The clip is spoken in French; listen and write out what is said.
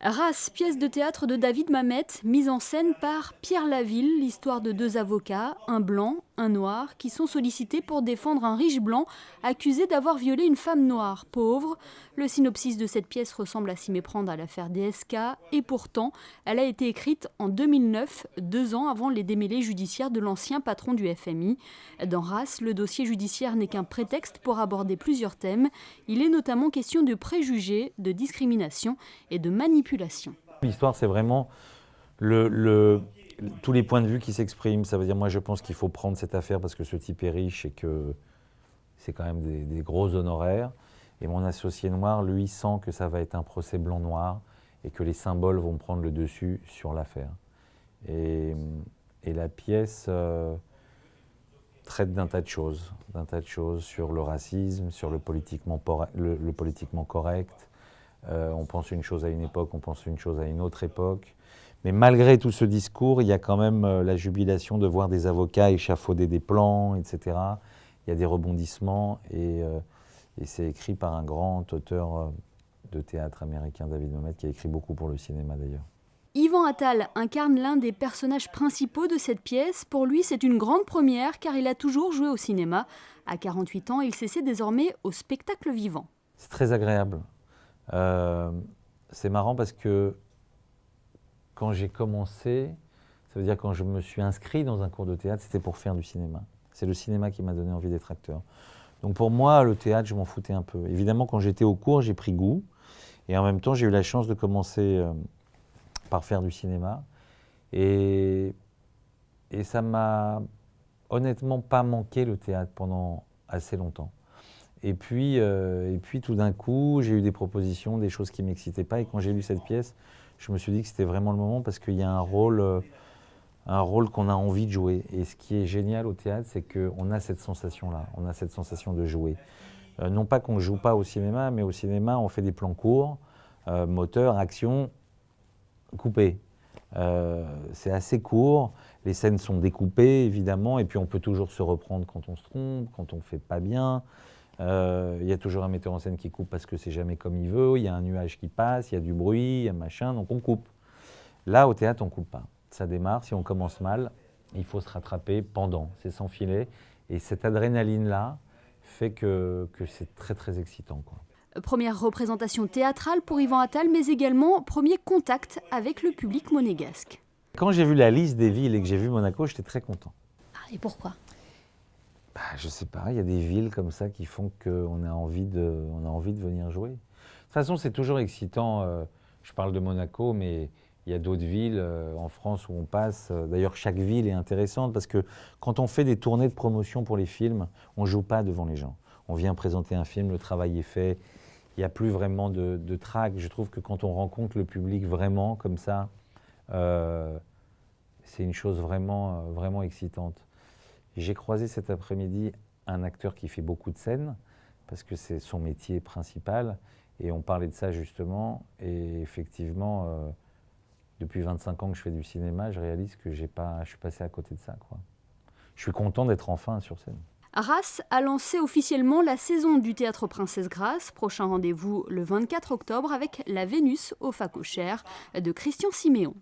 Race, pièce de théâtre de David Mamet, mise en scène par Pierre Laville, l'histoire de deux avocats, un blanc, un noir, qui sont sollicités pour défendre un riche blanc accusé d'avoir violé une femme noire, pauvre. Le synopsis de cette pièce ressemble à s'y méprendre à l'affaire DSK, et pourtant, elle a été écrite en 2009, 2 ans avant les démêlés judiciaires de l'ancien patron du FMI. Dans Race, le dossier judiciaire n'est qu'un prétexte pour aborder plusieurs thèmes. Il est notamment question de préjugés, de discrimination et de manipulation. L'histoire, c'est vraiment tous les points de vue qui s'expriment. Ça veut dire, moi, je pense qu'il faut prendre cette affaire parce que ce type est riche et que c'est quand même des gros honoraires. Et mon associé noir, lui, sent que ça va être un procès blanc-noir et que les symboles vont prendre le dessus sur l'affaire. Et la pièce traite d'un tas de choses sur le racisme, sur le politiquement correct. On pense une chose à une époque, on pense une chose à une autre époque. Mais malgré tout ce discours, il y a quand même la jubilation de voir des avocats échafauder des plans, etc. Il y a des rebondissements et c'est écrit par un grand auteur de théâtre américain, David Mamet, qui a écrit beaucoup pour le cinéma d'ailleurs. Yvan Attal incarne l'un des personnages principaux de cette pièce. Pour lui, c'est une grande première car il a toujours joué au cinéma. À 48 ans, il s'essaie désormais au spectacle vivant. C'est très agréable. C'est marrant parce que quand j'ai commencé, ça veut dire quand je me suis inscrit dans un cours de théâtre, c'était pour faire du cinéma. C'est le cinéma qui m'a donné envie d'être acteur. Donc pour moi, le théâtre, je m'en foutais un peu. Évidemment, quand j'étais au cours, j'ai pris goût. Et en même temps, j'ai eu la chance de commencer par faire du cinéma. Et ça m'a honnêtement pas manqué le théâtre pendant assez longtemps. Et puis tout d'un coup, j'ai eu des propositions, des choses qui ne m'excitaient pas. Et quand j'ai lu cette pièce, je me suis dit que c'était vraiment le moment parce qu'il y a un rôle qu'on a envie de jouer. Et ce qui est génial au théâtre, c'est qu'on a cette sensation-là. On a cette sensation de jouer. Non pas qu'on ne joue pas au cinéma, mais au cinéma, on fait des plans courts, moteur, action, coupé. C'est assez court. Les scènes sont découpées, évidemment. Et puis on peut toujours se reprendre quand on se trompe, quand on ne fait pas bien. Il y a toujours un metteur en scène qui coupe parce que c'est jamais comme il veut, il y a un nuage qui passe, il y a du bruit, il y a machin, donc on coupe. Là, au théâtre, on coupe pas. Ça démarre, si on commence mal, il faut se rattraper pendant, c'est sans filet. Et cette adrénaline-là fait que c'est très très excitant, quoi. Première représentation théâtrale pour Yvan Attal, mais également premier contact avec le public monégasque. Quand j'ai vu la liste des villes et que j'ai vu Monaco, j'étais très content. Et pourquoi ? Je sais pas, il y a des villes comme ça qui font qu'on a envie de venir jouer. De toute façon, c'est toujours excitant. Je parle de Monaco, mais il y a d'autres villes en France où on passe. D'ailleurs, chaque ville est intéressante parce que quand on fait des tournées de promotion pour les films, on ne joue pas devant les gens. On vient présenter un film, le travail est fait. Il n'y a plus vraiment de trac. Je trouve que quand on rencontre le public vraiment comme ça, c'est une chose vraiment, vraiment excitante. J'ai croisé cet après-midi un acteur qui fait beaucoup de scènes, parce que c'est son métier principal, et on parlait de ça justement, et effectivement, depuis 25 ans que je fais du cinéma, je réalise que je suis passé à côté de ça, quoi. Je suis content d'être enfin sur scène. Race a lancé officiellement la saison du Théâtre Princesse Grace. Prochain rendez-vous le 24 octobre avec La Vénus au Phacochère de Christian Siméon.